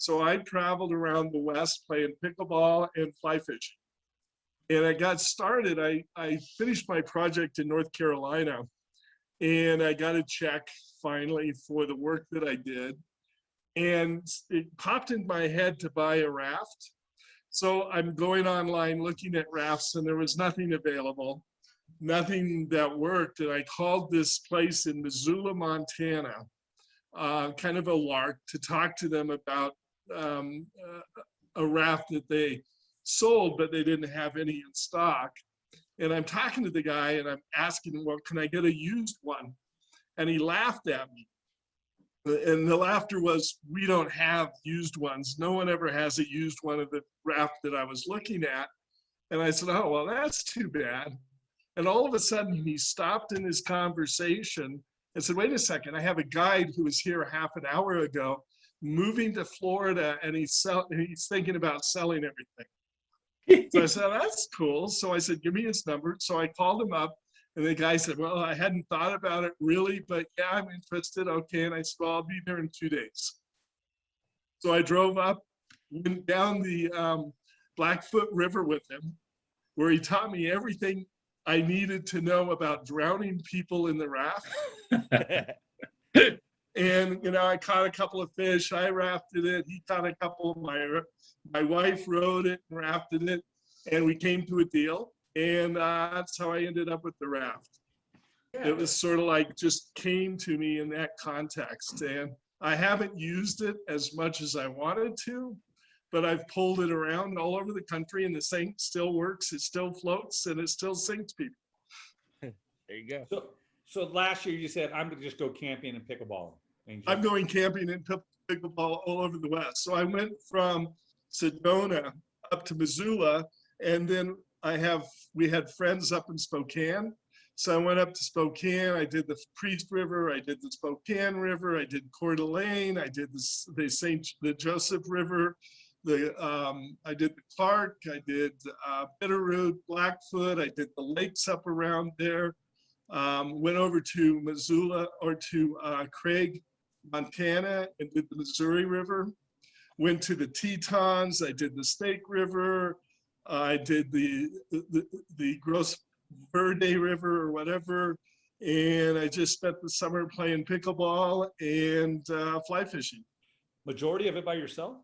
So I traveled around the West playing pickleball and fly fishing. And I got started, I finished my project in North Carolina, and I got a check finally for the work that I did. And it popped in my head to buy a raft. So I'm going online looking at rafts, and there was nothing available, nothing that worked. And I called this place in Missoula, Montana, kind of a lark, to talk to them about a raft that they sold, but they didn't have any in stock. And I'm talking to the guy and I'm asking him, well, can I get a used one? And he laughed at me. And the laughter was, we don't have used ones. No one ever has a used one of the raft that I was looking at. And I said, oh, well, that's too bad. And all of a sudden he stopped in his conversation and said, wait a second, I have a guide who was here half an hour ago, moving to Florida, and he's thinking about selling everything. So I said, oh, that's cool. So I said, give me his number. So I called him up, and the guy said, well, I hadn't thought about it really, but yeah, I'm interested. Okay. And I said, well, I'll be there in 2 days. So I drove up, went down the Blackfoot River with him, where he taught me everything I needed to know about drowning people in the raft. And, you know, I caught a couple of fish, I rafted it, he caught a couple, my wife rode it and rafted it, and we came to a deal. And that's how I ended up with the raft. Yeah. It was sort of like just came to me in that context. And I haven't used it as much as I wanted to, but I've pulled it around all over the country, and the thing still works, it still floats, and it still sinks people. There you go. So last year you said, I'm gonna just go camping and pickleball. I'm going camping and pickleball all over the West. So I went from Sedona up to Missoula, and then we had friends up in Spokane. So I went up to Spokane, I did the Priest River, I did the Spokane River, I did Coeur d'Alene, I did the Joseph River, I did the Clark, I did Bitterroot, Blackfoot, I did the lakes up around there. Went over to Missoula, or to Craig, Montana, and did the Missouri River. Went to the Tetons, I did the Snake River, I did the Gross Verde River or whatever, and I just spent the summer playing pickleball and fly fishing. Majority of it by yourself?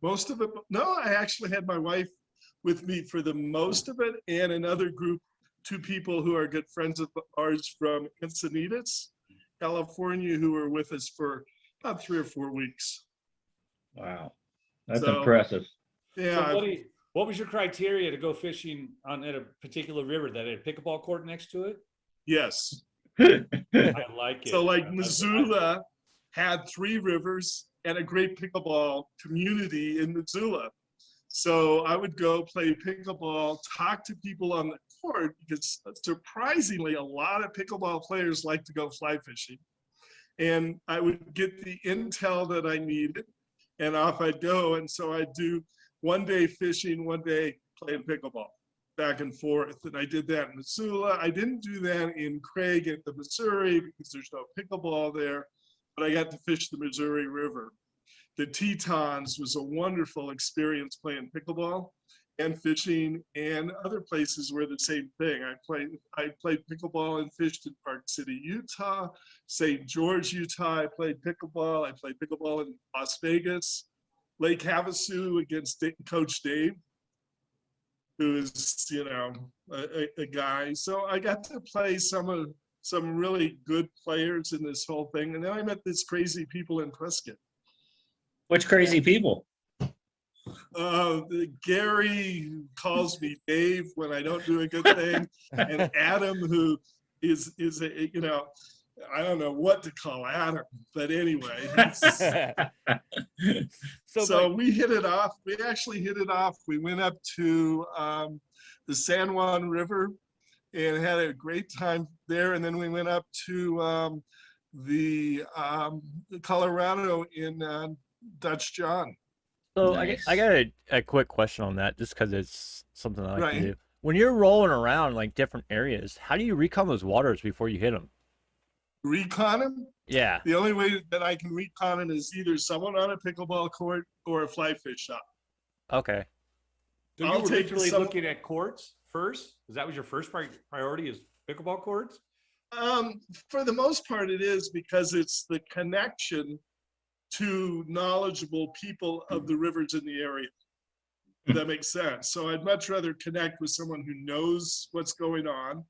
Most of it, no, I actually had my wife with me for the most of it, and another group, 2 people who are good friends of ours from Encinitas, California, who were with us for about 3 or 4 weeks. Wow, that's impressive. Yeah. So what was your criteria to go fishing at a particular river that had a pickleball court next to it? Yes. I like it. So like Missoula had 3 rivers and a great pickleball community in Missoula. So I would go play pickleball, talk to people on the court, because surprisingly, a lot of pickleball players like to go fly fishing. And I would get the intel that I needed, and off I'd go. And so I'd do one day fishing, one day playing pickleball, back and forth. And I did that in Missoula. I didn't do that in Craig at the Missouri because there's no pickleball there, but I got to fish the Missouri River. The Tetons was a wonderful experience playing pickleball and fishing, and other places were the same thing. I played pickleball and fished in Park City, Utah, St. George, Utah. I played pickleball in Las Vegas, Lake Havasu against Coach Dave, who is, you know, a guy. So I got to play some really good players in this whole thing. And then I met these crazy people in Prescott. Which crazy people? Gary calls me Dave when I don't do a good thing, and Adam, who is a, you know, I don't know what to call Adam, but anyway. So we hit it off. We actually hit it off. We went up to the San Juan River and had a great time there, and then we went up to the Colorado in Dutch John. So Nice. I got a quick question on that, just because it's something I like to Right. do. When you're rolling around like different areas, how do you recon those waters before you hit them? Recon him? Yeah. The only way that I can recon it is either someone on a pickleball court or a fly fish shop. Okay. So I'll you were take literally some- looking at courts first? Is that was your first priority is pickleball courts? For the most part, it is because it's the connection to knowledgeable people of the rivers in the area. If that makes sense. So I'd much rather connect with someone who knows what's going on.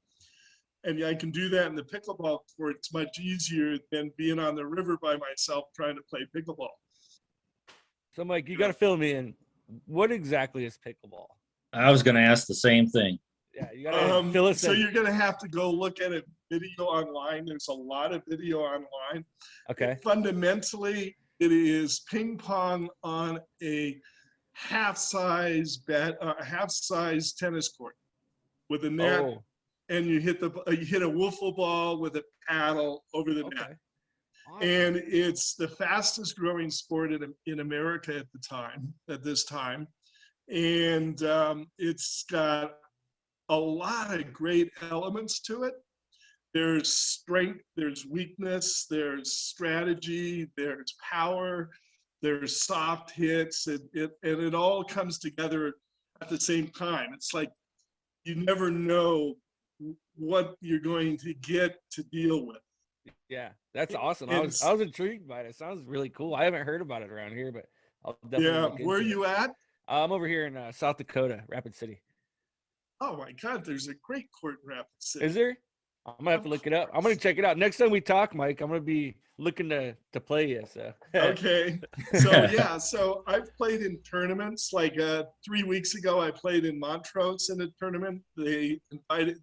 And I can do that in the pickleball court. It's much easier than being on the river by myself trying to play pickleball. So, Mike, you got to fill me in. What exactly is pickleball? I was going to ask the same thing. Yeah, you got to fill us So in. you're going to have to go look at a video online. There's a lot of video online. Okay. Fundamentally, it is ping pong on a half-size tennis court with a net, Oh, and you hit a wiffle ball with a paddle over the net. okay. Awesome. And it's the fastest growing sport in America at this time. And it's got a lot of great elements to it. There's strength, there's weakness, there's strategy, there's power, there's soft hits, and it all comes together at the same time. It's like you never know what you're going to get to deal with. Yeah, that's awesome. I was intrigued by it. It sounds really cool. I haven't heard about it around here, but I'll definitely Yeah, look where are into it. you at? I'm over here in South Dakota, Rapid City. Oh my God, there's a great court in Rapid City. Is there? I'm gonna have to look it up. I'm gonna check it out. Next time we talk, Mike, I'm gonna be looking to play you. So Okay. So yeah, so I've played in tournaments. Like 3 weeks ago, I played in Montrose in a tournament. They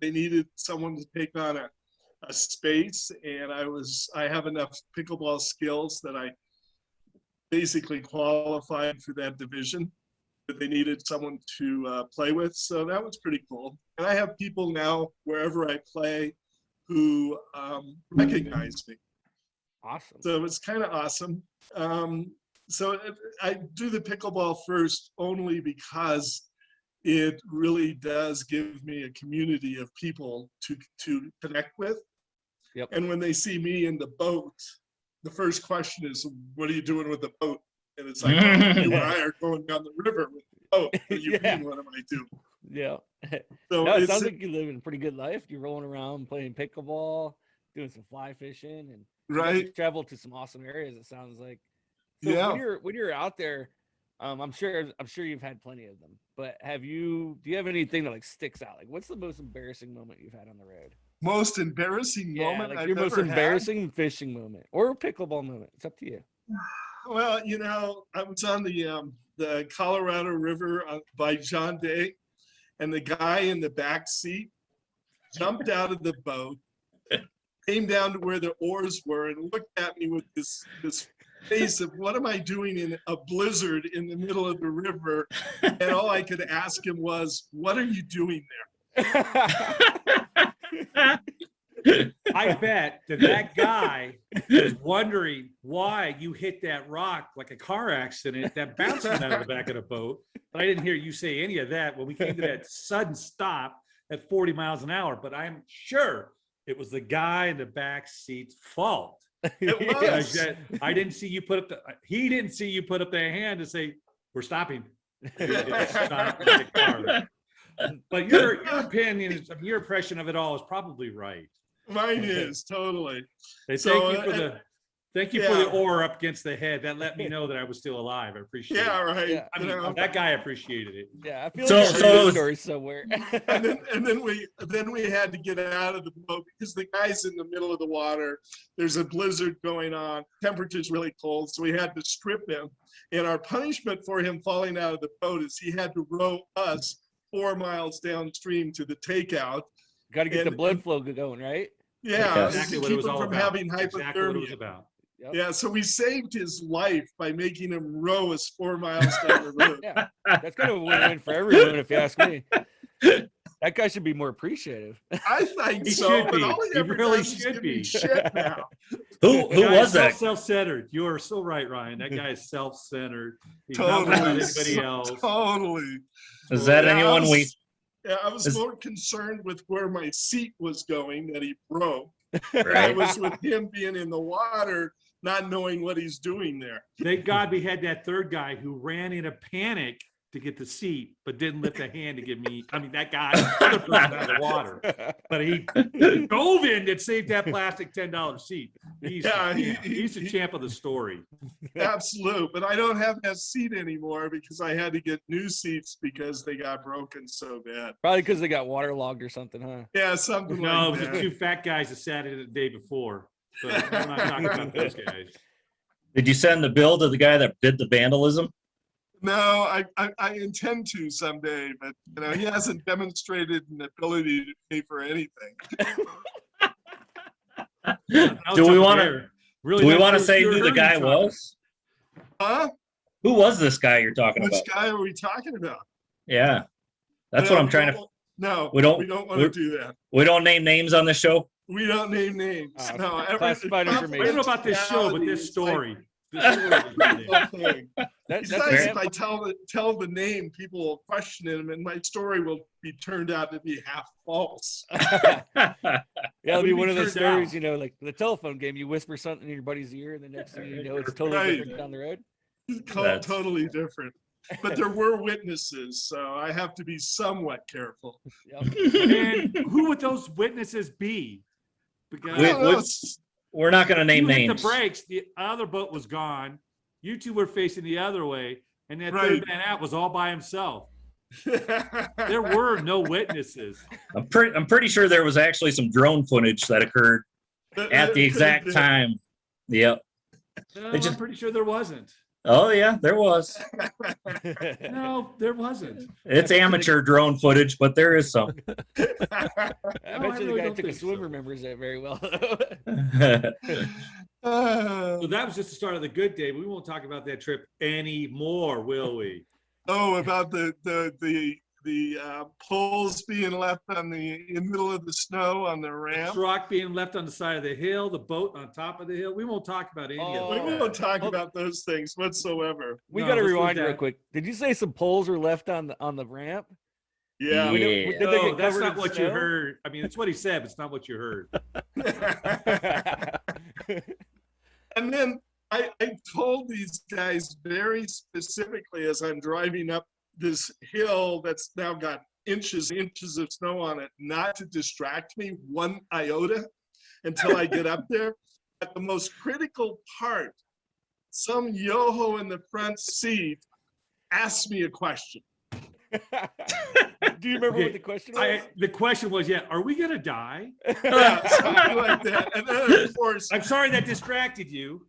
needed someone to take on a space, and I have enough pickleball skills that I basically qualified for that division, but they needed someone to play with. So that was pretty cool. And I have people now wherever I play who recognize me. awesome. So it's kind of awesome. So I do the pickleball first only because it really does give me a community of people to connect with. Yep. And when they see me in the boat, the first question is, what are you doing with the boat? And it's like, oh, you and I are going down the river with the boat. What do you Yeah. mean, what am I doing? Yeah. So No, it it's, sounds like you live in a pretty good life. You're rolling around playing pickleball, doing some fly fishing, and you guys right. travel to some awesome areas. It sounds like. So Yeah. when you're out there, I'm sure you've had plenty of them. But do you have anything that like sticks out? Like, what's the most embarrassing moment you've had on the road? Most embarrassing moment like I've your most ever had? embarrassing fishing moment or pickleball moment. It's up to you. Well, I was on the Colorado River by John Day, and the guy in the back seat jumped out of the boat, came down to where the oars were, and looked at me with this face of, what am I doing in a blizzard in the middle of the river? And all I could ask him was, what are you doing I bet that guy was wondering why you hit that rock like a car accident that bounced him out of the back of the boat. But I didn't hear you say any of that when we came to that sudden stop at 40 miles an hour. But I'm sure it was the guy in the back seat's fault. It was. I didn't see you put up he didn't see you put up the hand to say, we're stopping. It stopped like a car. But your opinion, your impression of it all is probably right. Mine is, totally. Hey, So, thank you for the yeah. oar up against the head. That let me know that I was still alive. I appreciate Yeah, it. right. Yeah. I mean, that guy appreciated it. Yeah, I feel So- like so I heard it this was- story somewhere. and then we had to get out of the boat because the guy's in the middle of the water. There's a blizzard going on. Temperature's really cold, so we had to strip him. And our punishment for him falling out of the boat is he had to row us 4 miles downstream to the takeout. Got to get the And- blood flow going, right? Yeah, That's Exactly to what it keep was him all from about. having Exactly what it was hypothermia. about. Yep. Yeah, so we saved his life by making him row us 4 miles down the road. Yeah, that's kind of a win-win for everyone, if you ask me. That guy should be more appreciative. I think He so, should but be. all he He ever really does is should give me be. shit now. Who The guy was is that? Self-centered. You are so right, Ryan. That guy is self-centered. He's not worried about anybody else. Totally. Is that Yeah, anyone we? I was more concerned with where my seat was going that he broke That Right. was with him being in the water, not knowing what he's doing there. Thank God we had that third guy who ran in a panic to get the seat, but didn't lift a hand to give me, I mean, that guy, other person out of the water. But he dove in to save that plastic $10 seat. He's, Yeah, he's the champ of the story. Absolute, but I don't have that seat anymore because I had to get new seats because they got broken so bad. Probably because they got waterlogged or something, huh? Yeah, something No, it like was that. the two fat guys that sat in it the day before. So we're not talking about those guys. Did you send the bill to the guy that did the vandalism? No, I intend to someday, but he hasn't demonstrated an ability to pay for anything. Do we want to? Really Do we nice want to little say pure who the herding guy truck. was? Huh? Who was this guy you're talking Which about? guy are we talking about? Yeah, that's what I'm trying to. No, We don't- We don't want to do that. We don't name names on the show. We don't name names. No, classified I information. don't know about this show, but this story. This story was really- Thing. That's Besides, fair. if I tell the name, people will question him, and my story will be turned out to be half false. Yeah, it'll be Wouldn't one be of those turned stories, out. like the telephone game. You whisper something in your buddy's ear, and the next thing you know, it's totally Right. different down the road. That's- Totally different. But there were witnesses, so I have to be somewhat careful. Yep. And who would those witnesses be? Because Wait, I don't know, what- it's- We're not going to name you hit names. the brakes, the other boat was gone. You two were facing the other way, and that Right. third man out was all by himself. There were no witnesses. I'm pretty sure there was actually some drone footage that occurred at the exact time. Yep. No, They just- I'm pretty sure there wasn't. Oh yeah, there was. No, there wasn't. It's amateur drone footage, but there is some. I No, bet I you really the guy don't took a think swim so. remembers that very well. So that was just the start of the good day. We won't talk about that trip anymore, will we? About the poles being left in the middle of the snow on the The ramp. truck being left on the side of the hill, the boat on top of the hill. We won't talk about any Oh. We of that. won't talk Oh. about those things whatsoever. We No, got to let's leave rewind real that. quick. Did you say some poles were left on the ramp? Yeah. We don't- Yeah. did they No, get that's covered not in what you snow? heard. I mean, it's what he said, but it's not what you heard. And then I told these guys very specifically as I'm driving up this hill that's now got inches of snow on it, not to distract me one iota until I get up there. At the most critical part, some yoho in the front seat asked me a question. Do you remember Okay, what the question was? The question was, are we going to die? Yeah, something like that. And then, of course, I'm sorry that distracted you.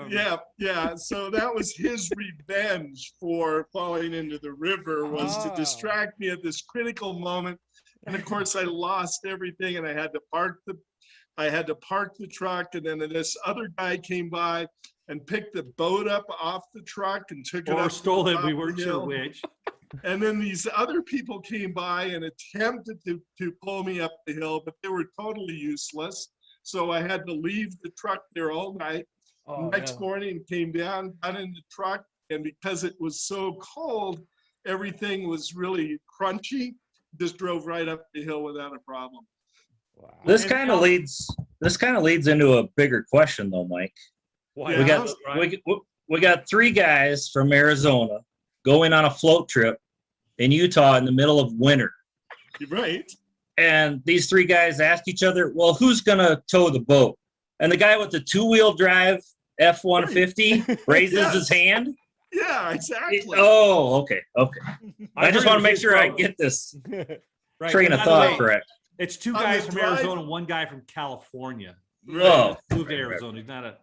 yeah. So that was his revenge for falling into the river, was to Ah. distract me at this critical moment. And of course, I lost everything, and I had to park the truck. And then this other guy came by and picked the boat up off the truck and took it Or up. stole to the it. We top of weren't the sure hill. which. And then these other people came by and attempted to pull me up the hill, but they were totally useless. So I had to leave the truck there all night. Oh, Next no. morning, came down, got in the truck, and because it was so cold, everything was really crunchy. Just drove right up the hill without a problem. Wow. This And kind of now- leads into a bigger question though, Mike. Why? We Yeah. got we got three guys from Arizona going on a float trip in Utah in the middle of winter. You're right. And these three guys ask each other, well, who's going to tow the boat? And the guy with the two-wheel drive F-150 raises Yeah. his hand. Yeah, exactly. Oh, okay. I just heard want it to make was sure I his boat. get this Right. train By of the thought way, correct. It's two On guys the from drive- Arizona, one guy from California. Oh, Moved to Arizona. He's not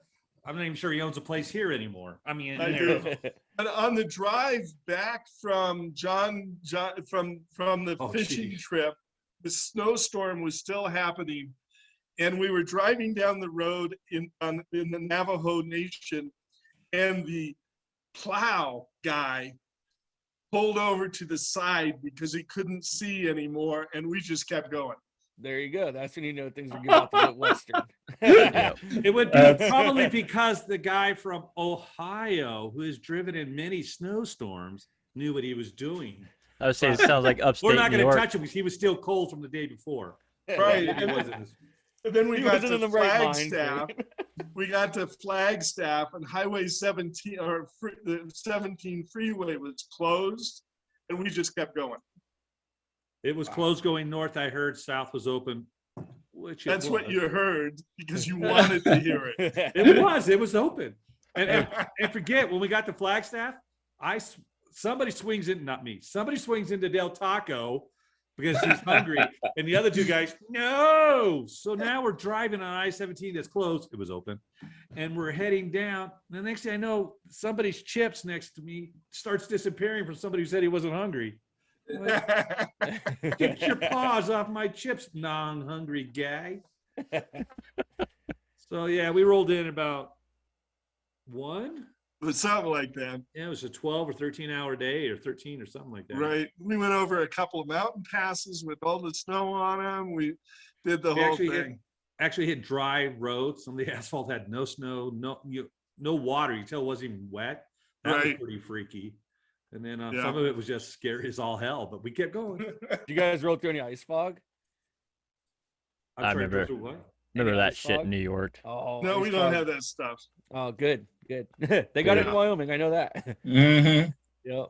I'm not even sure he owns a place here anymore. I mean, I in do. Arizona. But on the drive back from from the Oh, fishing geez. trip, the snowstorm was still happening, and we were driving down the road in the Navajo Nation, and the plow guy pulled over to the side because he couldn't see anymore, and we just kept going. There you go. That's when you know things are about to get western. It would be That's- probably because the guy from Ohio, who has driven in many snowstorms, knew what he was doing. I would say it sounds like upstate We're not New going to York. touch him because he was still cold from the day before. Right. Maybe it wasn't as- And then we He got wasn't to in the right mind Flagstaff. frame. We got to Flagstaff, and Highway 17 or the 17 freeway was closed, and we just kept going. It was closed going north. I heard south was open, which That's what was. you heard because you wanted to hear it. It was open. And forget, when we got to Flagstaff, somebody swings in, not me, somebody swings into Del Taco because he's hungry. And the other two guys, no. So now we're driving on I-17 that's closed. It was open. And we're heading down. The next thing I know, somebody's chips next to me starts disappearing from somebody who said he wasn't hungry. Get your paws off my chips, non-hungry guy. So yeah, we rolled in about 1. It was something like that. Yeah, it was a 12 or 13 hour day or 13 or something like that. Right. We went over a couple of mountain passes with all the snow on them. We did the We whole actually thing. hit dry roads. Some of the asphalt had no snow, no water. You tell it wasn't even wet. That was Right. pretty freaky. And then Yeah. some of it was just scary as all hell, but we kept going. Did you guys roll through any ice fog? I'm I sorry, remember- through what? Remember Any that ice shit fog? in New York? Oh, No, ice we don't fog. have that stuff. Oh, good. They got it in Yeah. Wyoming. I know that. Mm-hmm. Yep.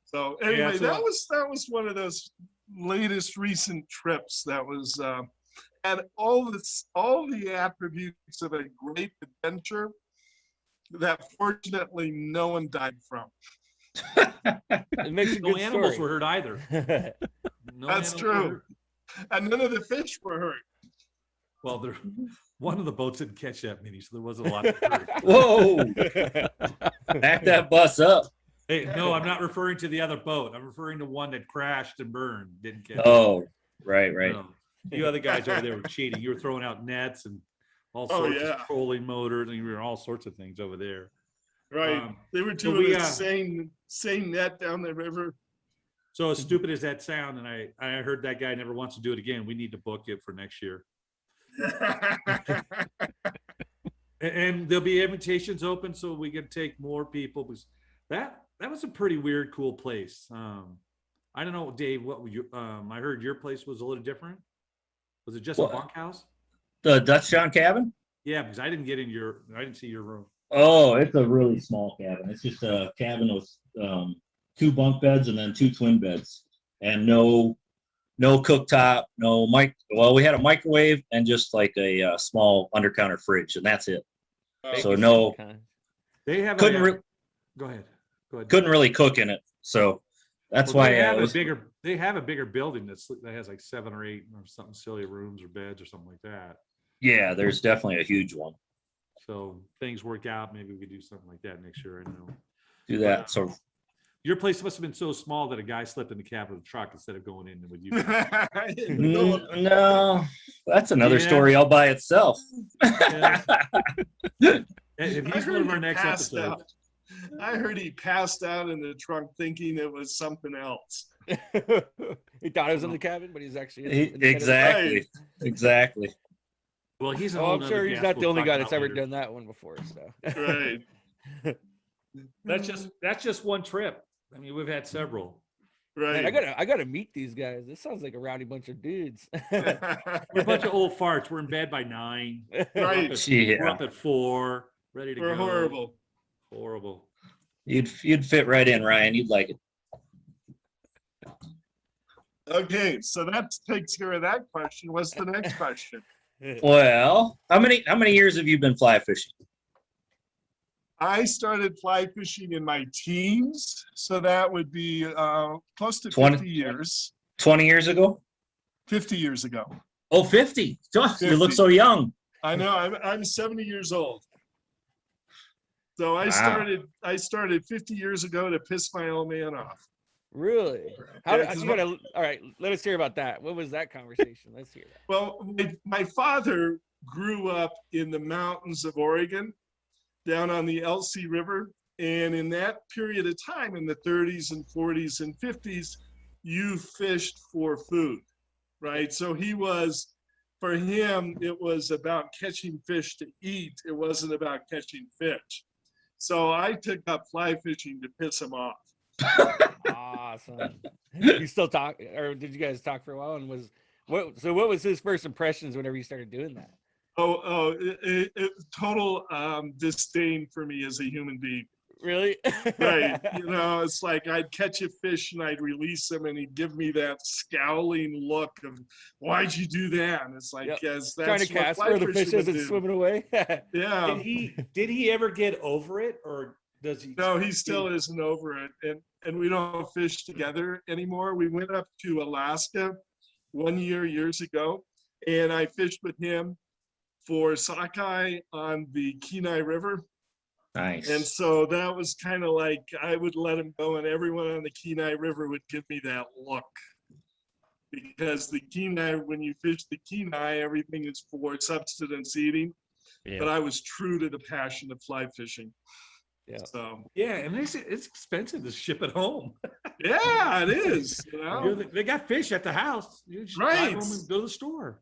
So anyway, so- that was one of those latest recent trips that was had all the attributes of a great adventure that fortunately no one died from. It makes a No good animals story. were hurt either. No That's animals were true. hurt. And none of the fish were hurt. Well, one of the boats didn't catch that many, so there wasn't a lot to hurt. Whoa! Back that bus up. Hey, no, I'm not referring to the other boat. I'm referring to one that crashed and burned. Didn't catch. Oh, right, right. No. You other guys over there were cheating. You were throwing out nets and all Oh, sorts yeah. of trolling motors, and you were all sorts of things over there. Right. They were but doing we, the same net down the river. So as stupid as that sound, and I heard that guy never wants to do it again. We need to book it for next year. And there'll be invitations open so we can take more people, because that was a pretty weird, cool place. I don't know, Dave, what were you, I heard your place was a little different. Was it just a What? bunkhouse? The Dutch John cabin? Yeah, because I didn't see your room. Oh, it's a really small cabin. It's just a cabin with 2 bunk beds and then 2 twin beds, and no cooktop, no mic. Well, we had a microwave and just like a small under counter fridge, and that's it. So no, They have couldn't go ahead. couldn't really cook in it. So that's Well, why they have it was. they have a bigger building that has like 7 or 8 or something silly rooms or beds or something like that. Yeah, there's definitely a huge one. So things work out. Maybe we could do something like that next year. I know. Do that. So Your place must have been so small that a guy slept in the cab of the truck instead of going in with you. no, that's another Yeah. story all by itself. If he's one of our next episodes. I heard he passed out in the trunk thinking it was something else. He thought it was in the cabin, but he's actually in the bed of the- Exactly. Exactly. Well, he's a Oh, whole I'm nother sure he's guest not we'll the only talk guy about that's ever later. done that one before. So Right. That's just one trip. I mean, we've had several. Right. Man, I gotta meet these guys. This sounds like a rowdy bunch of dudes. We're a bunch of old farts. We're in bed by 9. Right. We're Yeah. up at 4, ready to We're go. horrible. Horrible. You'd fit right in, Ryan. You'd like it. Okay, so that takes care of that question. What's the next question? Well, how many years have you been fly fishing? I started fly fishing in my teens, so that would be close to 20 50 years. 20 years ago? 50 years ago. Oh, 50. Gosh, you look 50. so young. I know. I'm 70 years old. So I Wow. started 50 years ago to piss my old man off. Really? Yeah, 'cause All right, let us hear about that. What was that conversation? Let's hear that. Well, my father grew up in the mountains of Oregon, down on the Elsie River. And in that period of time, in the 30s and 40s and 50s, you fished for food, right? So for him, it was about catching fish to eat. It wasn't about catching fish. So I took up fly fishing to piss him off. Awesome. You still talk, or did you guys talk for a while? And was What was his first impressions whenever you started doing that? Total disdain for me as a human being. Really? Right. It's like I'd catch a fish and I'd release him and he'd give me that scowling look of, why'd you do that? And it's like, Yep. yes, Trying that's to what cast fly where the fish fishermen isn't do. swimming away. Yeah. Did he ever get over it, or does he? No, he still isn't over it. And we don't fish together anymore. We went up to Alaska 1 year, years ago, and I fished with him for sockeye on the Kenai River. Nice. And so that was kind of like I would let him go, and everyone on the Kenai River would give me that look. Because the Kenai, when you fish the Kenai, everything is for subsistence eating. Yeah. But I was true to the passion of fly fishing. Yeah. So Yeah, and it's expensive to ship it home. yeah, it is. They got fish at the house. You just drive Right. home and go to the store.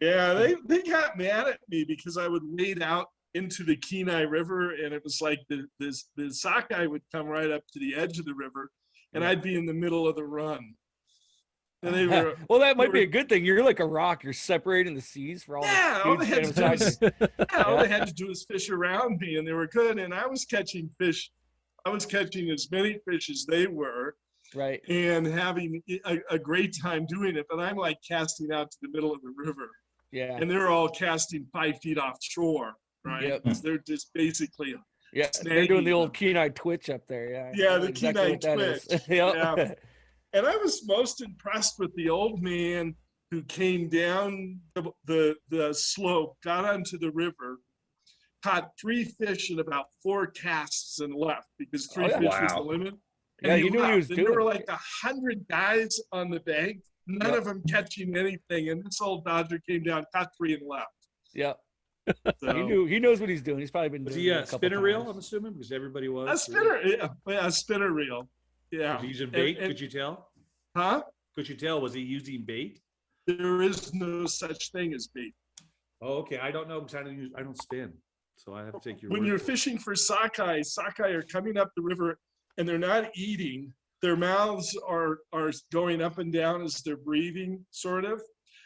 Yeah, they got mad at me because I would wade out into the Kenai River, and it was like the sockeye would come right up to the edge of the river, and I'd be in the middle of the run. And they were Well, that might be a good thing. You're like a rock. You're separating the seas for all all the they had huge to do inside you. is all they had to do is fish around me, and they were good. And I was catching fish. I was catching as many fish as they were, Right. and having a great time doing it. But I'm like casting out to the middle of the river, Yeah. and they're all casting 5 feet offshore, right? Yep. 'Cause they're just basically Yeah. They're doing the snagging old them. Kenai twitch up there. Yeah. Yeah, I know the Kenai what that is. twitch. Yep. Yeah. And I was most impressed with the old man who came down the slope, got onto the river, caught 3 fish in about 4 casts and left because 3 yeah. fish was the Wow. limit. Yeah, he knew what he was left. And there were doing. like 100 guys on the bank, none Yep. of them catching anything. And this old Dodger came down, caught 3 and left. Yep. So, He knows what he's doing. He's probably been Was doing he it a a couple spinner reel? times. I'm assuming because everybody was. a spinner, yeah, a spinner reel. Yeah. Was he using bait? And- Could you tell? Huh? Could you tell? Was he using bait? There is no such thing as bait. Oh, okay. I don't know because I don't spin, so I have to take your. When word you're for it. fishing for sockeye are coming up the river and they're not eating. Their mouths are going up and down as they're breathing, sort of.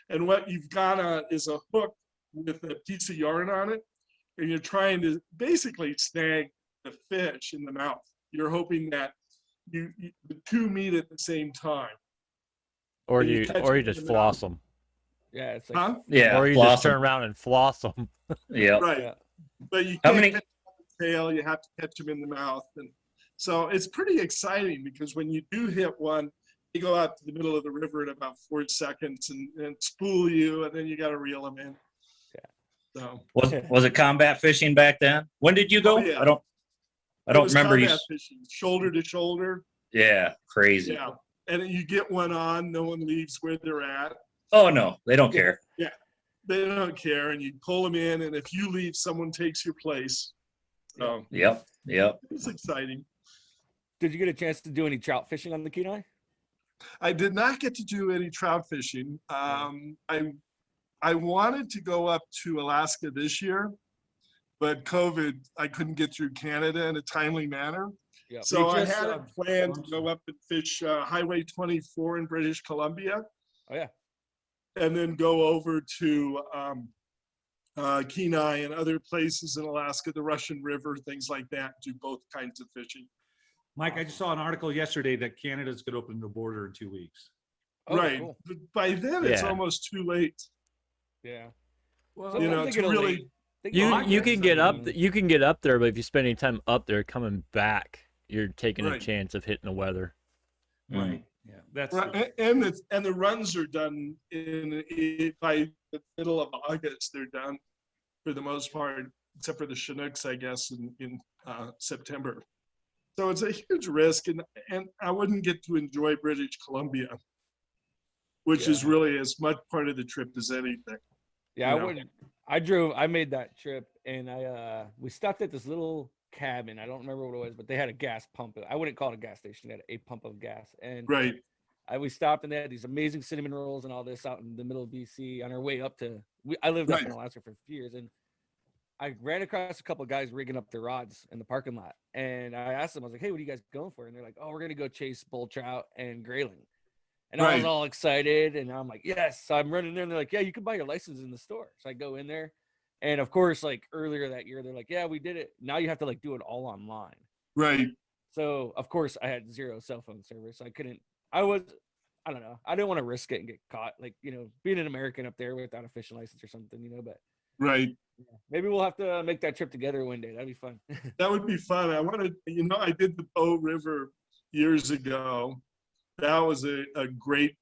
And what you've got on is a hook with a piece of yarn on it, and you're trying to basically snag the fish in the mouth. You're hoping that the two meet at the same time. Or And you you catch or you them in just the floss mouth. them. Yeah. It's like, Huh? Yeah. Or you floss just turn 'em. around and floss them. Yep. Right. yeah. But you How can't many- catch them on the tail, you have to catch them in the mouth. And so it's pretty exciting because when you do hit one, they go out to the middle of the river in about 4 seconds and spool you, and then you got to reel them in. Yeah. So Was it combat fishing back then? When did you go? Oh, yeah. I don't it was remember you. combat fishing, shoulder to shoulder. Yeah, crazy. Yeah. And you get one on, no one leaves where they're at. Oh no, they don't care. They don't care. And you pull them in, and if you leave, someone takes your place. So Yep. it's exciting. Did you get a chance to do any trout fishing on the Kenai? I did not get to do any trout fishing. I wanted to go up to Alaska this year, but COVID, I couldn't get through Canada in a timely manner. Yep. So They I just, had a plan to go up and fish Highway 24 in British Columbia. Oh, yeah. And then go over to Kenai and other places in Alaska, the Russian River, things like that, do both kinds of fishing. Mike, I just saw an article yesterday that Canada's going to open the border in 2 weeks. Oh, Right. cool. But by then, it's Yeah. almost too late. Yeah. Well, You know, Sometimes to they get really- late. They You get you late. can get up Mm. you can get up there, but if you spend any time up there coming back, you're taking a Right. chance of hitting the weather. Mm. Yeah, that's Right, and the runs are done by the middle of August. They're done for the most part, except for the Chinooks, I guess, in September. So it's a huge risk, and I wouldn't get to enjoy British Columbia, which is Yeah. really as much part of the trip as anything. Yeah, you I know. wouldn't. I made that trip, and we stopped at this little cabin. I don't remember what it was, but they had a gas pump. I wouldn't call it a gas station. They had a pump of gas, and Right. we stopped, and they had these amazing cinnamon rolls and all this out in the middle of BC on our way up to. I lived up in Right. Alaska for a few years, and I ran across a couple of guys rigging up their rods in the parking lot, and I asked them, I was like, "Hey, what are you guys going for?" And they're like, "Oh, we're gonna go chase bull trout and grayling." And I was Right. all excited, and I'm like, yes. So I'm running there, and they're like, yeah, you can buy your license in the store. So I go in there, and of course, like earlier that year, they're like, yeah, we did it. Now you have to like do it all online. Right. So of course, I had zero cell phone service. I couldn't. I don't know. I didn't want to risk it and get caught. Like, being an American up there without a fishing license or something. But Right. yeah, maybe we'll have to make that trip together one day. That'd be fun. That would be fun. I did the Bow River years ago. That was a great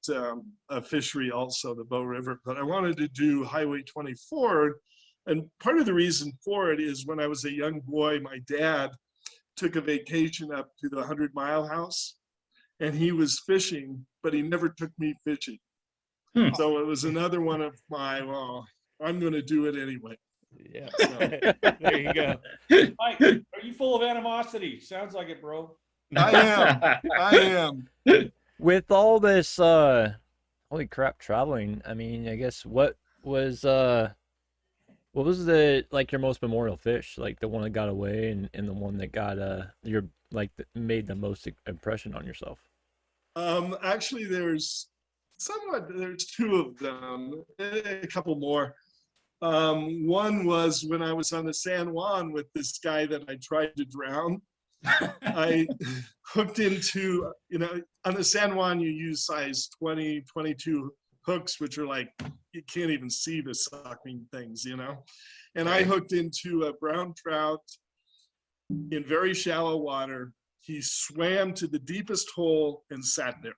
a fishery also, the Bow River. But I wanted to do Highway 24. And part of the reason for it is when I was a young boy, my dad took a vacation up to the 100-mile house, and he was fishing, but he never took me fishing. Hmm. So it was another one of my, well, I'm going to do it anyway. Yeah. So, There you go. Mike, are you full of animosity? Sounds like it, bro. I am. With all this, holy crap, traveling. I mean, I guess what was the like your most memorial fish? Like the one that got away and the one that got made the most impression on yourself. Actually, there's two of them, a couple more. One was when I was on the San Juan with this guy that I tried to drown. I hooked into, on the San Juan, you use size 20, 22 hooks, which are like, you can't even see the sucking things, And I hooked into a brown trout in very shallow water. He swam to the deepest hole and sat there.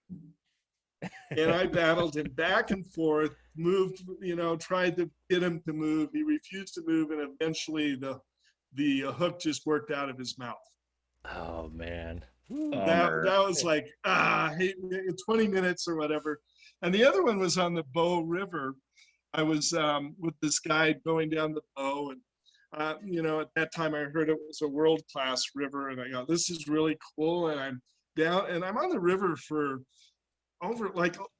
And I battled him back and forth, moved, tried to get him to move. He refused to move, and eventually the hook just worked out of his mouth. Oh man. That was like, hey, 20 minutes or whatever. And the other one was on the Bow River. I was with this guy going down the Bow, and at that time I heard it was a world-class river, and I go, this is really cool. And I'm down, and I'm on the river for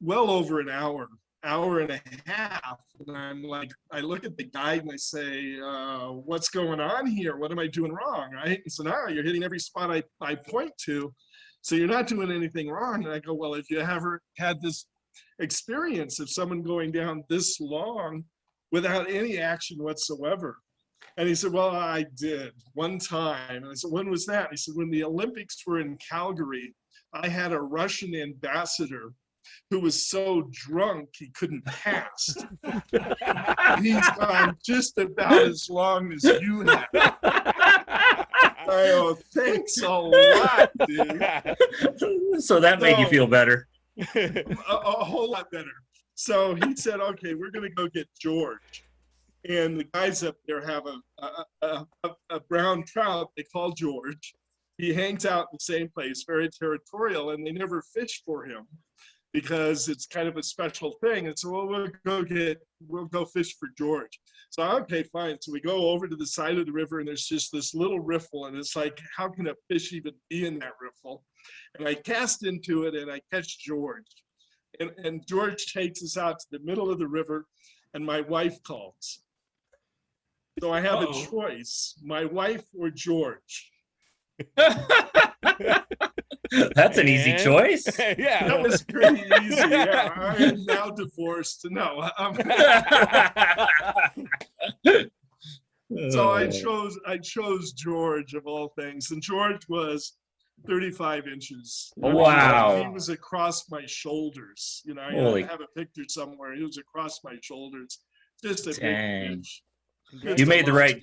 well over an hour and a half. And I'm like, I look at the guide and I say, what's going on here? What am I doing wrong? Right? And so now you're hitting every spot I point to. So you're not doing anything wrong. And I go, well, if you ever had this experience of someone going down this long without any action whatsoever. And he said, well, I did one time. And I said, when was that? He said, when the Olympics were in Calgary, I had a Russian ambassador who was so drunk he couldn't pass. He's gone just about as long as you have. I go, thanks a lot, dude. So that made you feel better. A whole lot better. So he said, okay, we're going to go get George. And the guys up there have a brown trout they call George. He hangs out in the same place, very territorial, and they never fish for him because it's kind of a special thing. And so, well, we'll go fish for George. So, okay, fine. So we go over to the side of the river, and there's just this little riffle, and it's like, how can a fish even be in that riffle? And I cast into it, and I catch George. And George takes us out to the middle of the river, and my wife calls. So I have a choice, my wife or George. That's an easy choice. Yeah. That was pretty easy. Yeah, I am now divorced. No. So I chose George of all things, and George was 35 inches. Wow. He was across my shoulders. I have a picture somewhere. He was across my shoulders. Just a Dang. big fish. You made the right.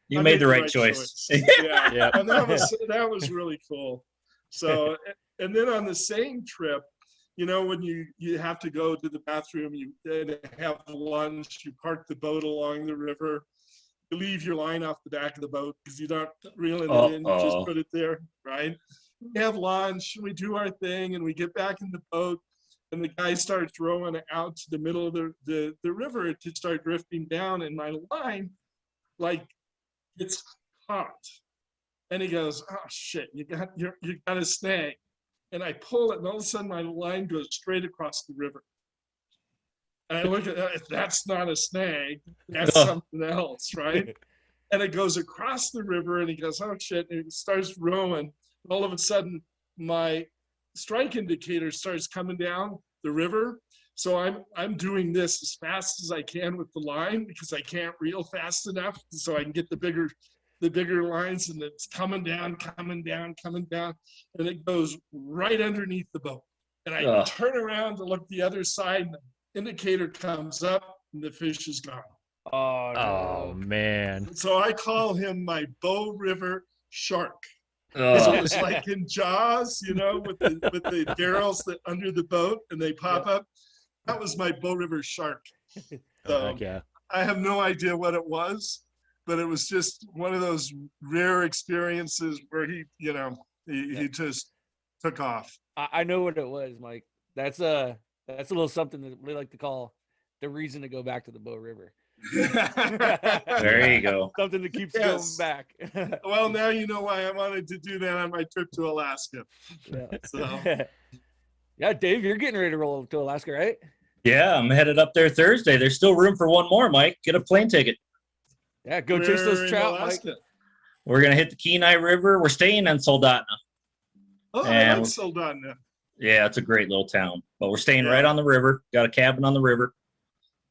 You made the right choice. Yeah, Yep. and that was really cool. So, and then on the same trip, when you have to go to the bathroom, you have lunch, you park the boat along the river, you leave your line off the back of the boat because you don't reel it in, you just put it there, right? We have lunch, we do our thing, and we get back in the boat, and the guy starts rowing out to the middle of the river to start drifting down, and my line, it's caught. And he goes, oh shit, you got a snag. And I pull it, and all of a sudden my line goes straight across the river. And I look at that, that's not a snag, that's something else, right? And it goes across the river, and he goes, oh shit, and he starts rowing. All of a sudden, my strike indicator starts coming down, the river. So I'm doing this as fast as I can with the line because I can't reel fast enough. So I can get the bigger lines, and it's coming down, and it goes right underneath the boat. And I Ugh. turn around to look the other side, and the indicator comes up and the fish is gone. Oh Oh no. man. So I call him my Bow River shark. Because it was like in Jaws, you know, with the barrels that under the boat and they pop up. That was my Bow River shark. Oh, So heck yeah. I have no idea what it was, but it was just one of those rare experiences where he just took off. I know what it was, Mike. That's a little something that we like to call the reason to go back to the Bow River. There you go. Something that keeps Yes. going back. Well, now you know why I wanted to do that on my trip to Alaska. Yeah. So Yeah, Dave, you're getting ready to roll to Alaska, right? Yeah, I'm headed up there Thursday. There's still room for one more, Mike. Get a plane ticket. Yeah, go chase we're those in trout, Mike. Alaska. We're gonna hit the Kenai River. We're staying in Soldotna. Oh, I And- like Soldotna. Yeah, it's a great little town. But we're staying Yeah. right on the river. Got a cabin on the river,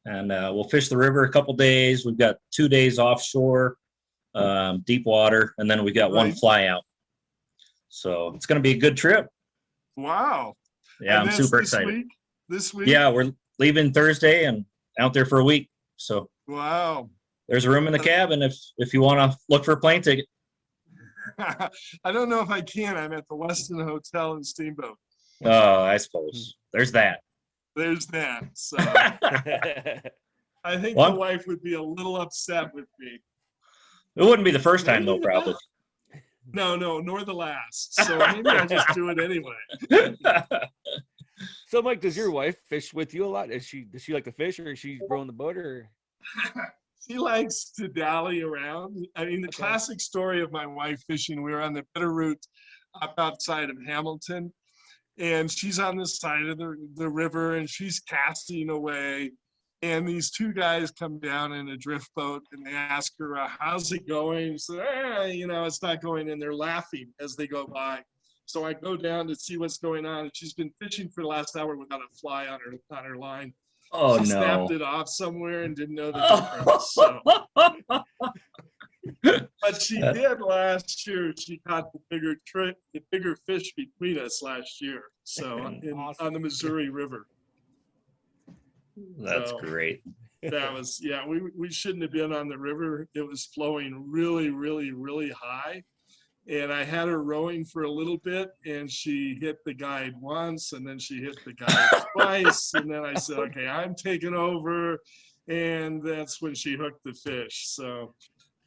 and we'll fish the river a couple days. We've got 2 days offshore, deep water, and then we got one Right. fly out. So it's gonna be a good trip. Wow. Yeah, And I'm that's super this excited. week? This week? Yeah, we're leaving Thursday and out there for a week. So Wow. there's room in the cabin if you want to look for a plane ticket. I don't know if I can. I'm at the Westin Hotel in Steamboat. Oh, I suppose there's that. There's that. So It I think Well, the wife would be a little upset with me. wouldn't be the first time though, Maybe probably. No, nor the last. So maybe I'll just do it anyway. So, Mike, does your wife fish with you a lot? Does she like to fish, or is she rowing the boat, or? She likes to dally around. I mean, the Okay. classic story of my wife fishing, we were on the Bitterroot up outside of Hamilton, and she's on the side of the river, and she's casting away. And these two guys come down in a drift boat, and they ask her, how's it going? She said, it's not going. And they're laughing as they go by. So I go down to see what's going on. And she's been fishing for the last hour without a fly on her line. Oh She snapped no. it off somewhere and didn't know the difference. So. But she did last year. She caught the bigger fish between us last year. So Awesome. on the Missouri River. That's So, great. That was, we shouldn't have been on the river. It was flowing really, really, really high. And I had her rowing for a little bit, and she hit the guide once, and then she hit the guide twice. And then I said, okay, I'm taking over. And that's when she hooked the fish. So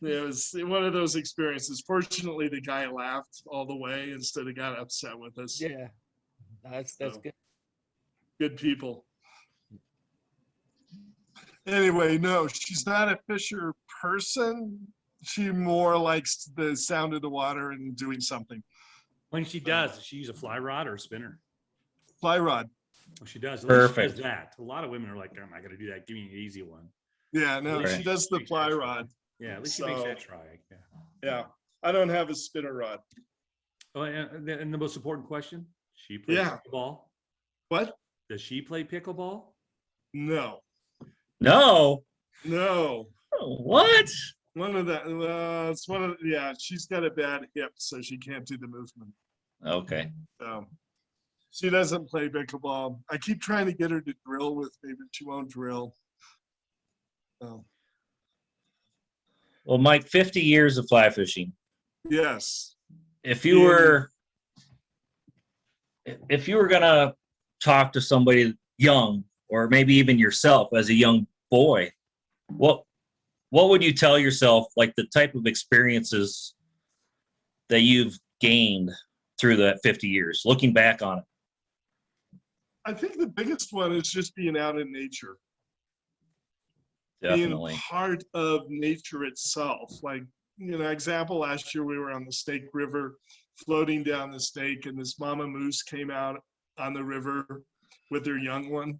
it was one of those experiences. Fortunately, the guy laughed all the way instead of got upset with us. Yeah, that's So, good. Good people. Anyway, no, she's not a fisher person. She more likes the sound of the water and doing something. When she does she use a fly rod or a spinner? Fly rod. Well, she does. At least she Perfect. does that. A lot of women are like, I'm not going to do that. Give me an easy one. Yeah, no, Right. she does the fly rod. Yeah, at least she makes So- that try. Yeah. Yeah, I don't have a spinner rod. Oh, and the most important question: she plays Yeah. pickleball. What? Does she play pickleball? No, No. no. What? One of the, it's one of, she's got a bad hip, so she can't do the movement. Okay. So she doesn't play pickleball. I keep trying to get her to drill with me, but she won't drill. So, Well, Mike, 50 years of fly fishing. yes. If you were gonna talk to somebody young, or maybe even yourself as a young boy, what would you tell yourself, like the type of experiences that you've gained through that 50 years, looking back on it? I think the biggest one is just being out in nature. Definitely. Being part of nature itself. Like, example, last year we were on the Snake River, floating down the Snake, and this mama moose came out on the river with her young one.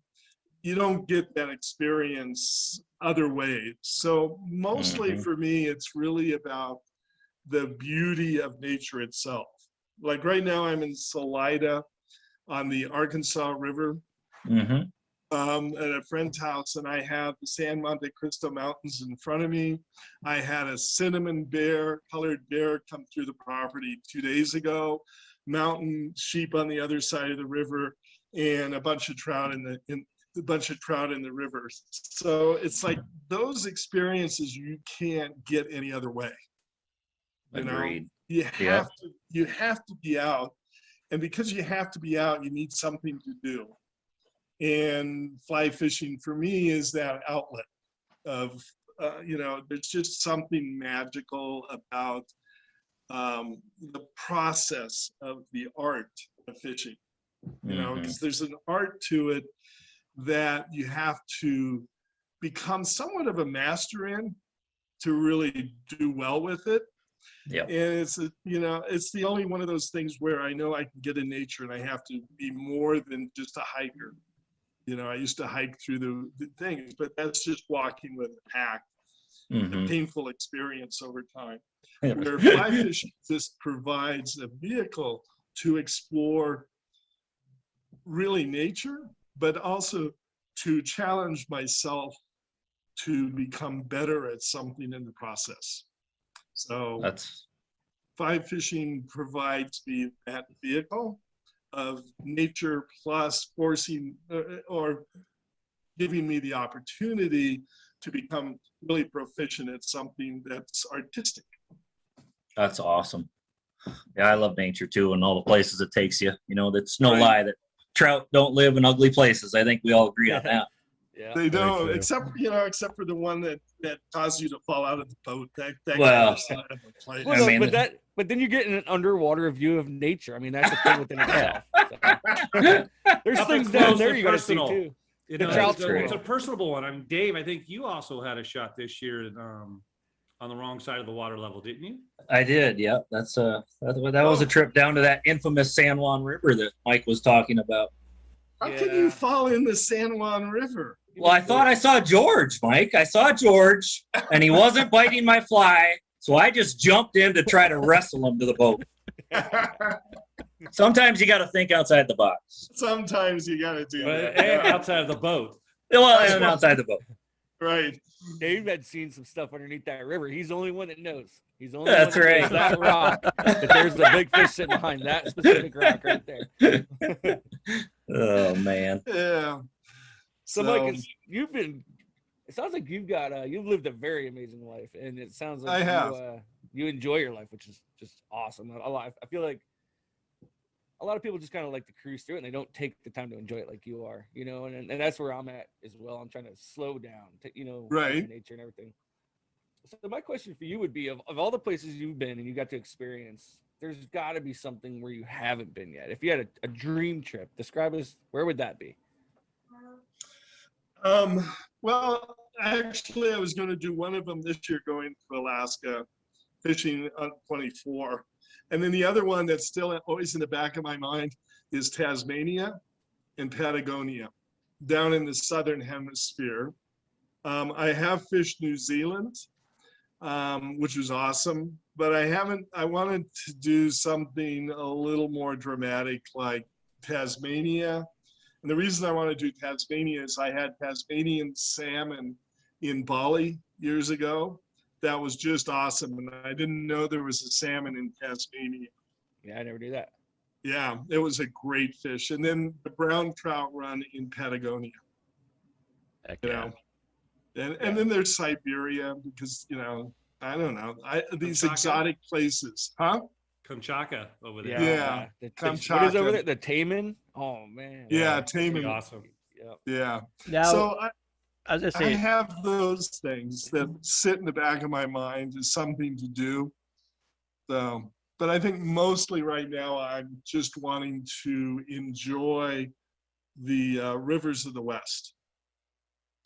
You don't get that experience other ways. So mostly Mhm. for me, it's really about the beauty of nature itself. Like right now I'm in Salida on the Arkansas River, Mm-hmm. At a friend's house, and I have the San Monte Cristo Mountains in front of me. I had a cinnamon bear, colored bear, come through the property 2 days ago. Mountain sheep on the other side of the river, and a bunch of trout in the river. So it's like those experiences you can't get any other way. You know, Agreed. you Yeah. have to be out, and because you have to be out, you need something to do. And fly fishing for me is that outlet of, there's just something magical about the process of the art of fishing, because there's an art to it that you have to become somewhat of a master in to really do well with it. Yeah. And it's the only one of those things where I know I can get in nature and I have to be more than just a hiker. I used to hike through the things, but that's just walking with a pack, a painful experience over time. Where fly fishing just provides a vehicle to explore really nature, but also to challenge myself to become better at something in the process. So fly fishing provides me that vehicle of nature plus forcing or giving me the opportunity to become really proficient at something that's artistic. That's awesome. Yeah, I love nature too, and all the places it takes you. That's no Right. lie that trout don't live in ugly places. I think we all agree on that. Yeah. They Very don't, true. except for the one that caused you to fall out of the boat. That Well, kind of place. Well, I mean, but then you get an underwater view of nature. I mean, that's a thing within itself. So. There's Up things close down there and you got to see personal. too. You The know, trout's it's a great. personable one. I mean, Dave, I think you also had a shot this year on the wrong side of the water level, didn't you? I did. Yeah, that was a trip down to that infamous San Juan River that Mike was talking about. How can you fall in the San Juan River? Well, I thought I saw George, Mike. I saw George, and he wasn't biting my fly, so I just jumped in to try to wrestle him to the boat. Sometimes you got to think outside the box. Sometimes you got to do But that. and outside of the boat. Well, and outside the boat. Right. Dave had seen some stuff underneath that river. He's the only one that knows. He's the only That's one that right. knows that rock. That there's a big fish sitting behind that specific rock right there. Oh man. Yeah. So, Mike, it sounds like you've lived a very amazing life, and it sounds like I have. You enjoy your life, which is just awesome. I feel like a lot of people just kind of like to cruise through it, and they don't take the time to enjoy it like you are, and that's where I'm at as well. I'm trying to slow down, Right. nature and everything. So my question for you would be, of all the places you've been and you got to experience, there's got to be something where you haven't been yet. If you had a dream trip, describe us, where would that be? Well, actually, I was going to do one of them this year, going to Alaska, fishing on 24. And then the other one that's still always in the back of my mind is Tasmania and Patagonia, down in the southern hemisphere. I have fished New Zealand, which was awesome, but I wanted to do something a little more dramatic like Tasmania. And the reason I want to do Tasmania is I had Tasmanian salmon in Bali years ago. That was just awesome. And I didn't know there was a salmon in Tasmania. Yeah, I never knew that. Yeah, it was a great fish. And then the brown trout run in Patagonia, Heck you yeah. know. And then there's Siberia because, I don't know. These Kamchatka? exotic places. Huh? Kamchatka over there. Yeah, What is Kamchatka. over there? The Taman? Oh man. Yeah, It's pretty Taman. awesome. Yep. Yeah. Now, So I was gonna I say, have those things that sit in the back of my mind as something to do. So, but I think mostly right now I'm just wanting to enjoy the rivers of the West.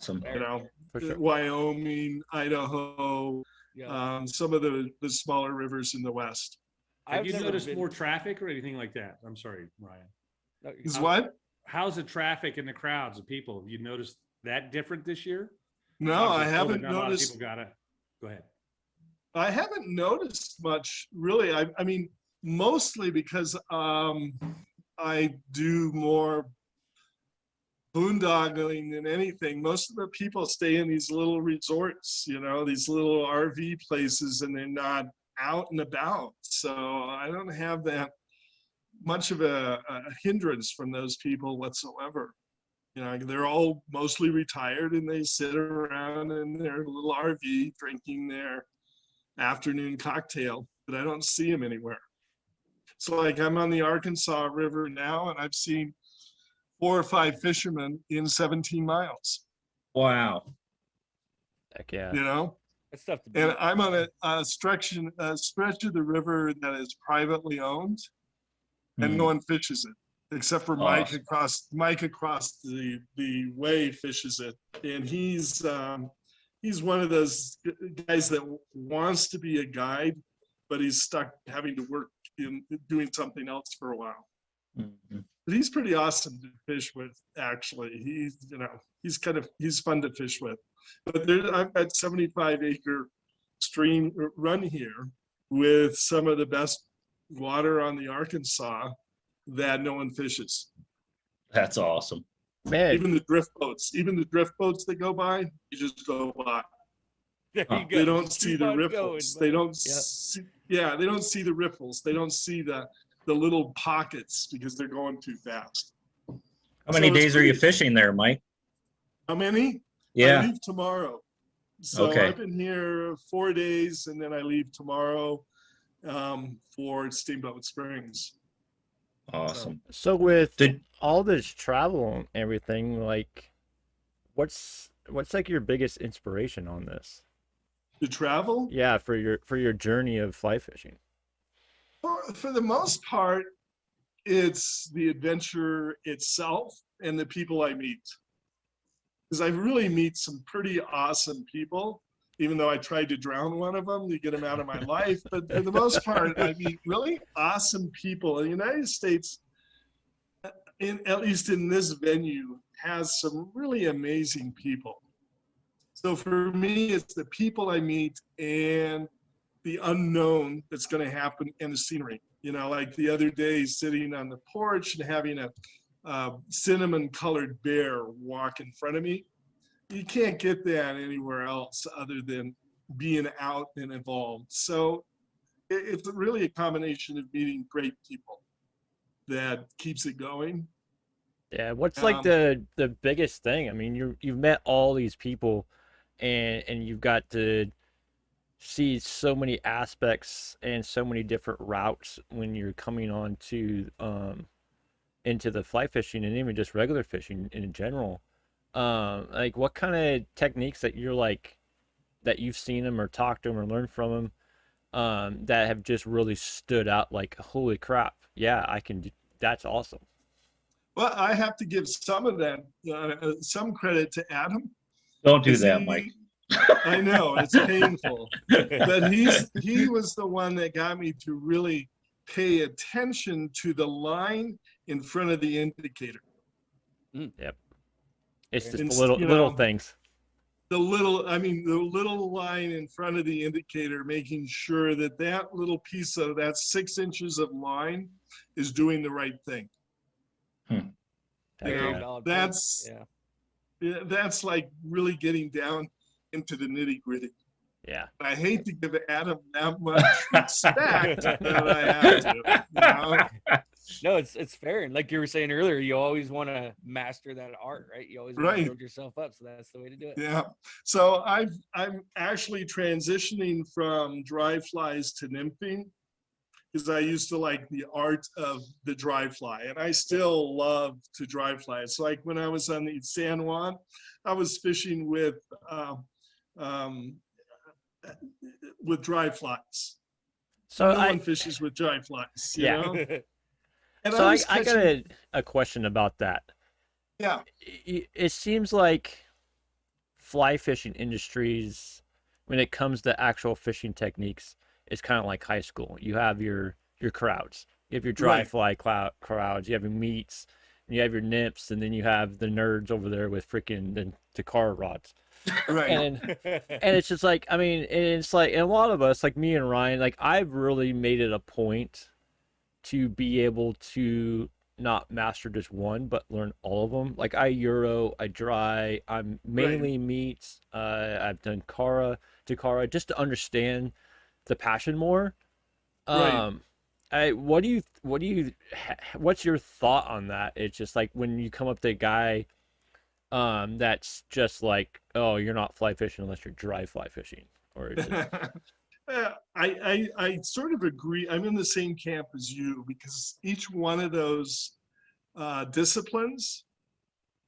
Some for sure. Wyoming, Idaho, Yeah. some of the smaller rivers in the West. Have I've you never noticed been- more traffic or anything like that? I'm sorry, Ryan. No, Is what? How's the traffic and the crowds of people? Have you noticed that different this year? No, Obviously, I COVID, haven't not a lot of noticed. people gotta go ahead. I haven't noticed much, really. I mean, mostly because I do more boondoggling than anything. Most of the people stay in these little resorts, these little RV places, and they're not out and about. So I don't have that much of a hindrance from those people whatsoever. They're all mostly retired, and they sit around in their little RV drinking their afternoon cocktail, but I don't see them anywhere. So like I'm on the Arkansas River now, and I've seen 4 or 5 fishermen in 17 miles, Wow. Heck yeah. That's tough to beat. and I'm on a stretch of the river that is privately owned, and no one fishes it except for Mike across the way fishes it. And he's one of those guys that wants to be a guide, but he's stuck having to work in doing something else for a while. Mhm. But he's pretty awesome to fish with, actually. He's fun to fish with. But I've got 75-acre stream run here with some of the best water on the Arkansas that no one fishes. That's awesome. Man, Even the drift boats that go by, you just go by. There you go. They don't Just see keep the on ripples. going, They bud. don't see, they don't see the ripples. They don't see the little pockets because they're going too fast. How many So it's days are you pretty- fishing there, Mike? How many? I Yeah. leave tomorrow. So Okay. I've been here 4 days, and then I leave tomorrow for Steamboat Springs. Awesome. so with Did all this travel and everything, like, what's like your biggest inspiration on this? To travel, Yeah, for your journey of fly fishing. for the most part, it's the adventure itself and the people I meet. Because I really meet some pretty awesome people, even though I tried to drown one of them to get him out of my life. But for the most part, I meet really awesome people. The United States, at least in this venue, has some really amazing people. So for me, it's the people I meet and the unknown that's going to happen in the scenery. Like the other day, sitting on the porch and having a cinnamon colored bear walk in front of me. You can't get that anywhere else other than being out and involved. So it's really a combination of meeting great people that keeps it going. Yeah, what's like the biggest thing? I mean, you've met all these people, and you've got to see so many aspects and so many different routes when you're coming on to into the fly fishing and even just regular fishing in general. Like what kind of techniques that you're like that you've seen them or talked to them or learned from them that have just really stood out, like holy crap, yeah, I can do, that's awesome. Well, I have to give some of that, some credit to Adam. Don't do 'Cause that, Mike. I know, it's painful. But he was the one that got me to really pay attention to the line in front of the indicator. Yep. It's just And, the little things. The little line in front of the indicator, making sure that that little piece of that 6 inches of line is doing the right thing. Heck Very yeah. valid point. That's that's like really getting down into the nitty gritty. Yeah. I hate to give Adam that much respect, but I have to. No, it's fair. And like you were saying earlier, you always want to master that art, right? You always want Right. to build yourself up. So that's the way to do it. Yeah. So I'm actually transitioning from dry flies to nymphing because I used to like the art of the dry fly, and I still love to dry fly. It's like when I was on the San Juan, I was fishing with dry flies. So No one fishes with dry flies, you Yeah. know? And so was I got catching- a question about that. yeah. It seems like fly fishing industries, when it comes to actual fishing techniques, is kind of like high school. You have your crowds. You have your dry Right. fly crowds. You have your meats. And you have your nymphs, and then you have the nerds over there with freaking the Takara rods. Right. And it's just like, I mean, it's like, and a lot of us, like me and Ryan, like I've really made it a point to be able to not master just one, but learn all of them. Like I Euro, I dry, I'm mainly meets. I've done Takara, just to understand the passion more. Right. What's your thought on that? It's just like when you come up to a guy, that's just like, oh, you're not fly fishing unless you're dry fly fishing, or it's just, I sort of agree. I'm in the same camp as you because each one of those disciplines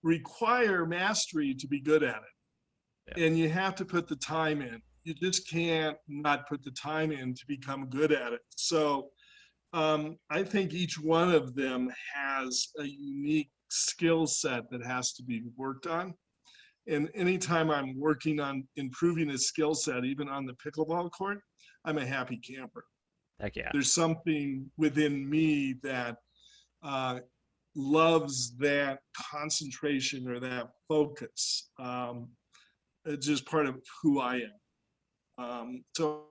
require mastery to be good at it. Yeah. And you have to put the time in. You just can't not put the time in to become good at it. So I think each one of them has a unique skill set that has to be worked on. And anytime I'm working on improving a skill set, even on the pickleball court, I'm a happy camper. heck yeah. There's something within me that loves that concentration or that focus. It's just part of who I am. So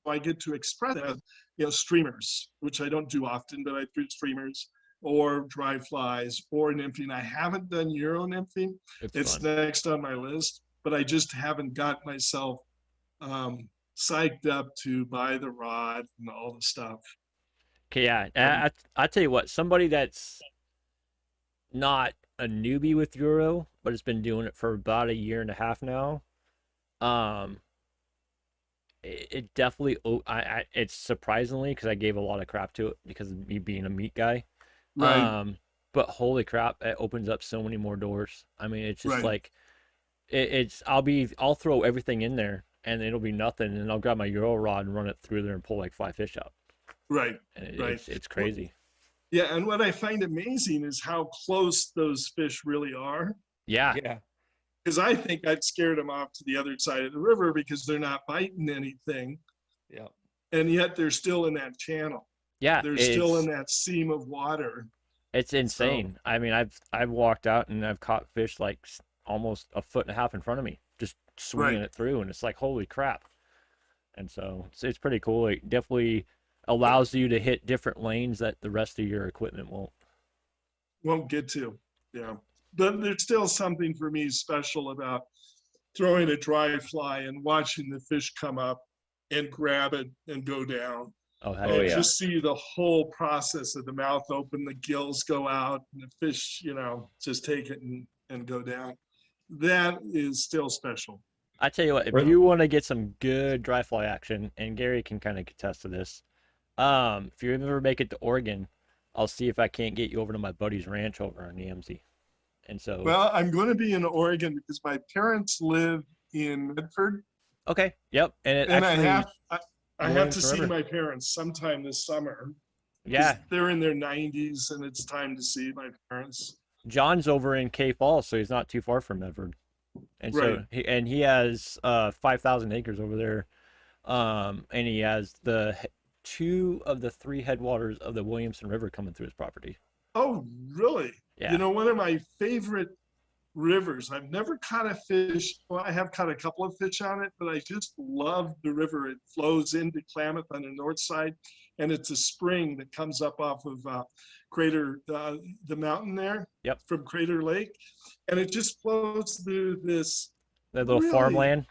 I get to express that, streamers, which I don't do often, but I do streamers or dry flies or nymphing. I haven't done Euro nymphing. It's Fun. next on my list, but I just haven't got myself psyched up to buy the rod and all the stuff. Okay, yeah. I tell you what, somebody that's not a newbie with Euro, but has been doing it for about a year and a half now. Um, it definitely, it's surprisingly, because I gave a lot of crap to it because of me being a meat guy. Right, But holy crap, it opens up so many more doors. I mean, it's just right, like I'll throw everything in there and it'll be nothing, and I'll grab my Euro rod and run it through there and pull like 5 fish out, right, and right. it's Well, crazy. yeah, and what I find amazing is how close those fish really are. Yeah, Yeah. Because I think I'd scared them off to the other side of the river because they're not biting anything, Yeah. and yet they're still in that channel. yeah, They're still in that seam of water. it's So, insane. I mean, I've walked out and I've caught fish like almost a foot and a half in front of me, just swinging right. it through, and it's like holy crap. And so it's pretty cool. It definitely allows you to hit different lanes that the rest of your equipment won't. Won't get to. Yeah. But there's still something for me special about throwing a dry fly and watching the fish come up and grab it and go down. Oh, heck Oh, And yeah. just see the whole process of the mouth open, the gills go out, and the fish, just take it and go down. That is still special. I tell you what, if Right. you want to get some good dry fly action, and Gary can kind of attest to this, if you ever make it to Oregon, I'll see if I can't get you over to my buddy's ranch over on the EMZ. And so, Well, I'm going to be in Oregon because my parents live in Medford, okay, yep, and it and actually, I have to Williamson see River. my parents sometime this summer. 'Cause Yeah, they're in their 90s, and it's time to see my parents. John's over in K Falls, so he's not too far from Medford. And so Right. he has 5,000 acres over there, and he has two of the three headwaters of the Williamson River coming through his property. Oh, really? Yeah. One of my favorite rivers. I've never caught a fish. Well, I have caught a couple of fish on it, but I just love the river. It flows into Klamath on the north side, and it's a spring that comes up off of Crater, the mountain there. Yep. From Crater Lake, and it just flows through this The little really, farmland.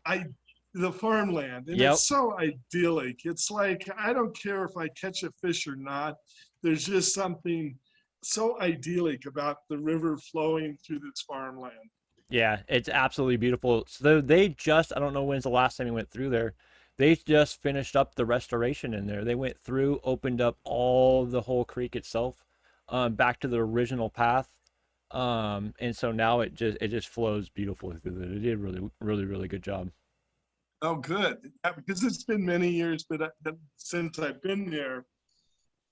the farmland, and Yep. it's so idyllic. It's like I don't care if I catch a fish or not. There's just something so idyllic about the river flowing through this farmland. Yeah, it's absolutely beautiful. So they just, I don't know when's the last time we went through there. They just finished up the restoration in there. They went through, opened up all the whole creek itself, back to the original path. And so now it just flows beautifully through there. They did really, really, really good job. Oh, good. Yeah, because it's been many years since I've been there,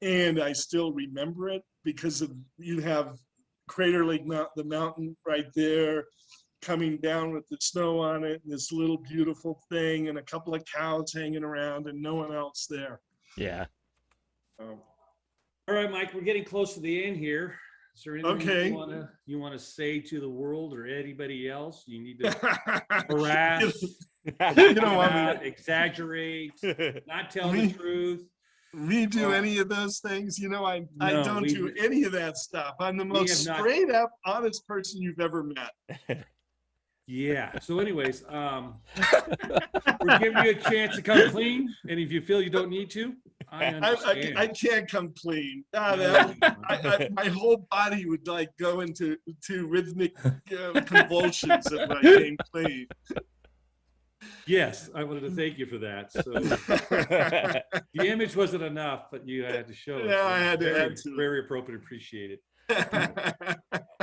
and I still remember it because you have Crater Lake the mountain right there, coming down with the snow on it, and this little beautiful thing, and a couple of cows hanging around, and no one else there. Yeah. Oh. All right, Mike, we're getting close to the end here. Is there anything Okay. you want to say to the world or anybody else? You need to harass, You don't want me exaggerate, not tell Me? the truth. redo Well, any of those things. You know, I no, don't we- do any of that stuff. I'm the we most have not- straight up, honest person you've ever met. Yeah. So, anyways, we're giving you a chance to come clean, and if you feel you don't need to, I understand. I can't come clean. Ah, No, that, my whole body would like go into rhythmic convulsions if I came clean. Yes, I wanted to thank you for that. So the image wasn't enough, but you had to show it. Yeah, So I had to very, add to it. very appropriate. Appreciate it.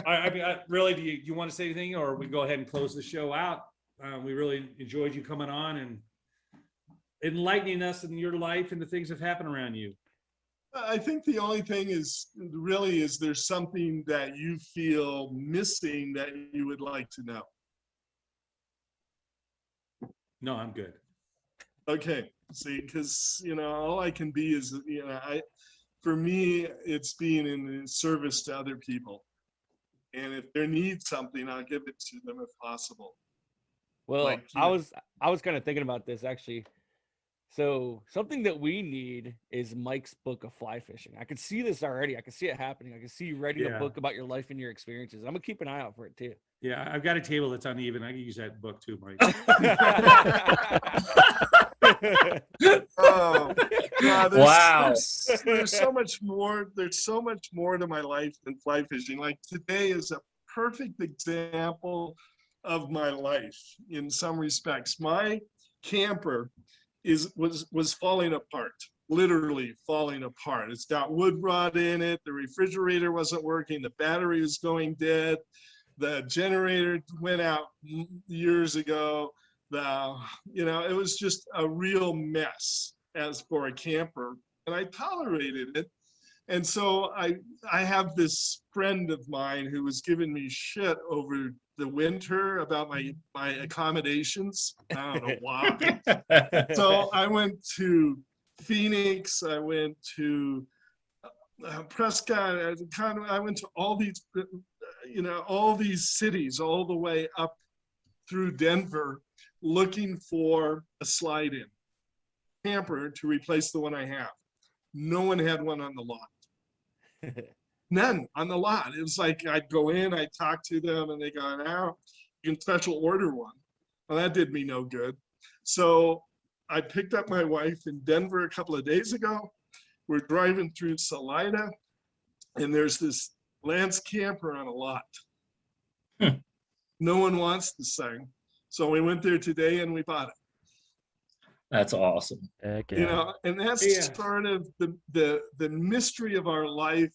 I mean, really, do you want to say anything, or we go ahead and close the show out? We really enjoyed you coming on and enlightening us in your life and the things that happen around you. I think the only thing is really is there's something that you feel missing that you would like to know. No, I'm good. Okay, see, because you know, all I can be is, you know, for me, it's being in service to other people. And if they need something, I'll give it to them if possible. Well, Like, you I know. was kind of thinking about this actually. So something that we need is Mike's book of fly fishing. I can see this already. I can see it happening. I can see you writing Yeah. a book about your life and your experiences. I'm gonna keep an eye out for it too. Yeah, I've got a table that's uneven. I can use that book too, Mike. Oh, God, Wow. there's so much more. There's so much more to my life than fly fishing. Like today is a perfect example of my life in some respects. My camper was falling apart, literally falling apart. It's got wood rot in it. The refrigerator wasn't working. The battery was going dead. The generator went out years ago. It was just a real mess as for a camper, and I tolerated it. And so I have this friend of mine who was giving me shit over the winter about my accommodations. I don't know why. So I went to Phoenix. I went to Prescott. I went to all these, all these cities, all the way up through Denver, looking for a slide-in camper to replace the one I have. No one had one on the lot. None on the lot. It was like I'd go in, I'd talk to them, and they go, "Now you can special order one." Well, that did me no good. So I picked up my wife in Denver a couple of days ago. We're driving through Salida, and there's this Lance camper on a lot. No one wants this thing. So we went there today and we bought it. That's awesome. Heck yeah. You know, and that's Yeah. sort of the mystery of our life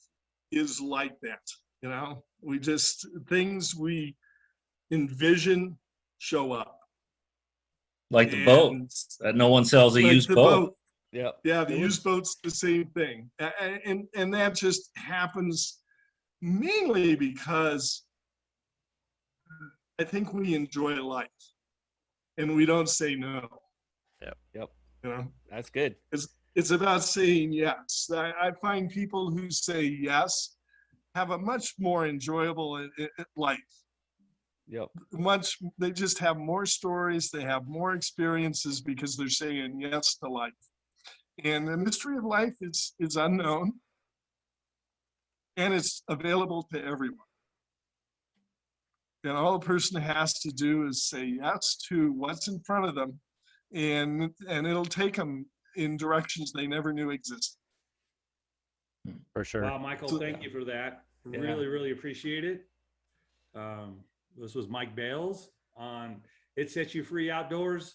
is like that. You know, things we envision show up. Like the boat And that no one sells a like used the boat. Yep. Yeah, the It used boat's the same thing. And that just happens mainly because I think we enjoy life and we don't say no. Yep. You know, That's good. it's about saying yes. I find people who say yes have a much more enjoyable life. Yep. They just have more stories, they have more experiences because they're saying yes to life. And the mystery of life is unknown, and it's available to everyone. And all a person has to do is say yes to what's in front of them, and it'll take them in directions they never knew existed. For sure. Wow, Michael, thank you for that. Yeah. Really, really appreciate it. This was Mike Bales on It Sets You Free Outdoors.